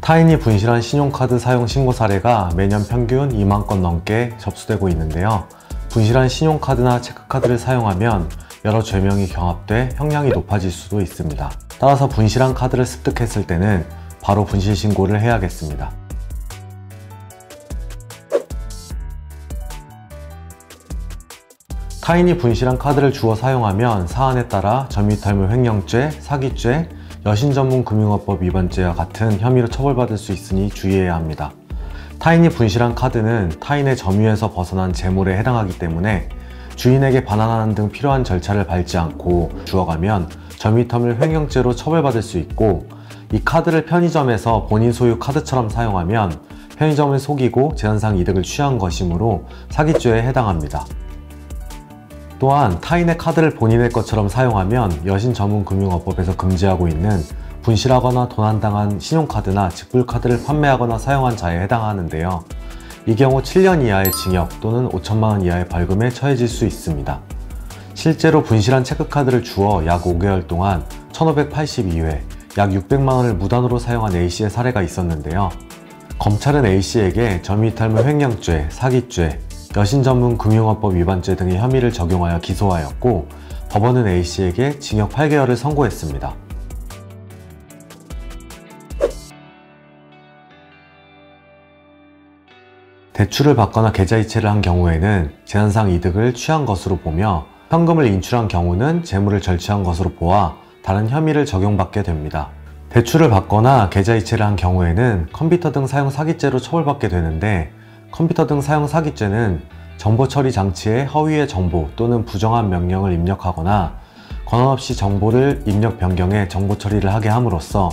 타인이 분실한 신용카드 사용 신고 사례가 매년 평균 2만 건 넘게 접수되고 있는데요. 분실한 신용카드나 체크카드를 사용하면 여러 죄명이 경합돼 형량이 높아질 수도 있습니다. 따라서 분실한 카드를 습득했을 때는 바로 분실 신고를 해야겠습니다. 타인이 분실한 카드를 주워 사용하면 사안에 따라 점유이탈물 횡령죄, 사기죄, 여신전문금융업법 위반죄와 같은 혐의로 처벌받을 수 있으니 주의해야 합니다. 타인이 분실한 카드는 타인의 점유에서 벗어난 재물에 해당하기 때문에 주인에게 반환하는 등 필요한 절차를 밟지 않고 주워가면 점유이탈물 횡령죄로 처벌받을 수 있고, 이 카드를 편의점에서 본인 소유 카드처럼 사용하면 편의점을 속이고 재산상 이득을 취한 것이므로 사기죄에 해당합니다. 또한 타인의 카드를 본인의 것처럼 사용하면 여신전문금융업법에서 금지하고 있는 분실하거나 도난당한 신용카드나 직불카드를 판매하거나 사용한 자에 해당하는데요. 이 경우 7년 이하의 징역 또는 5천만 원 이하의 벌금에 처해질 수 있습니다. 실제로 분실한 체크카드를 주어 약 5개월 동안 1582회, 약 600만 원을 무단으로 사용한 A씨의 사례가 있었는데요. 검찰은 A씨에게 점유이탈물 횡령죄, 사기죄, 여신전문금융업법 위반죄 등의 혐의를 적용하여 기소하였고, 법원은 A씨에게 징역 8개월을 선고했습니다. 대출을 받거나 계좌이체를 한 경우에는 재산상 이득을 취한 것으로 보며, 현금을 인출한 경우는 재물을 절취한 것으로 보아 다른 혐의를 적용받게 됩니다. 대출을 받거나 계좌이체를 한 경우에는 컴퓨터 등 사용 사기죄로 처벌받게 되는데, 컴퓨터 등 사용 사기죄는 정보 처리 장치에 허위의 정보 또는 부정한 명령을 입력하거나 권한 없이 정보를 입력 변경해 정보 처리를 하게 함으로써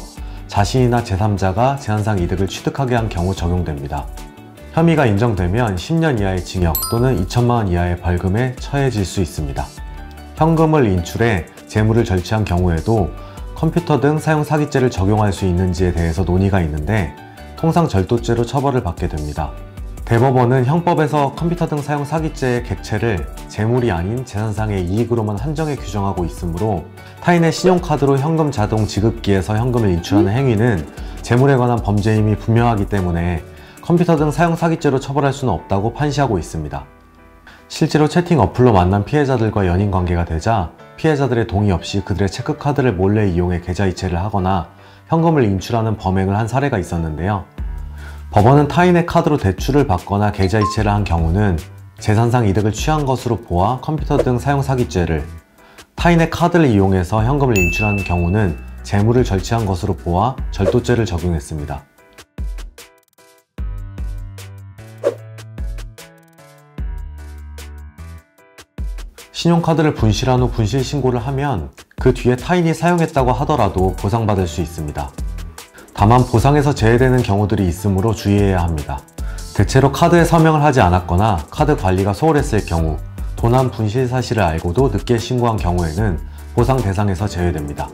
자신이나 제3자가 재산상 이득을 취득하게 한 경우 적용됩니다. 혐의가 인정되면 10년 이하의 징역 또는 2천만 원 이하의 벌금에 처해질 수 있습니다. 현금을 인출해 재물을 절취한 경우에도 컴퓨터 등 사용 사기죄를 적용할 수 있는지에 대해서 논의가 있는데, 통상 절도죄로 처벌을 받게 됩니다. 대법원은 형법에서 컴퓨터 등 사용 사기죄의 객체를 재물이 아닌 재산상의 이익으로만 한정해 규정하고 있으므로 타인의 신용카드로 현금 자동 지급기에서 현금을 인출하는 행위는 재물에 관한 범죄임이 분명하기 때문에 컴퓨터 등 사용 사기죄로 처벌할 수는 없다고 판시하고 있습니다. 실제로 채팅 어플로 만난 피해자들과 연인 관계가 되자 피해자들의 동의 없이 그들의 체크카드를 몰래 이용해 계좌이체를 하거나 현금을 인출하는 범행을 한 사례가 있었는데요. 법원은 타인의 카드로 대출을 받거나 계좌이체를 한 경우는 재산상 이득을 취한 것으로 보아 컴퓨터 등 사용 사기죄를, 타인의 카드를 이용해서 현금을 인출하는 경우는 재물을 절취한 것으로 보아 절도죄를 적용했습니다. 신용카드를 분실한 후 분실 신고를 하면 그 뒤에 타인이 사용했다고 하더라도 보상받을 수 있습니다. 다만 보상에서 제외되는 경우들이 있으므로 주의해야 합니다. 대체로 카드에 서명을 하지 않았거나 카드 관리가 소홀했을 경우, 도난 분실 사실을 알고도 늦게 신고한 경우에는 보상 대상에서 제외됩니다.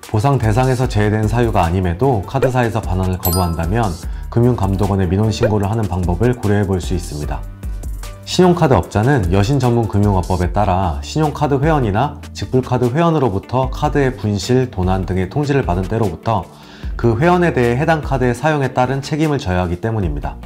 보상 대상에서 제외된 사유가 아님에도 카드사에서 반환을 거부한다면 금융감독원에 민원 신고를 하는 방법을 고려해 볼 수 있습니다. 신용카드 업자는 여신전문금융업법에 따라 신용카드 회원이나 직불카드 회원으로부터 카드의 분실, 도난 등의 통지를 받은 때로부터 그 회원에 대해 해당 카드의 사용에 따른 책임을 져야 하기 때문입니다.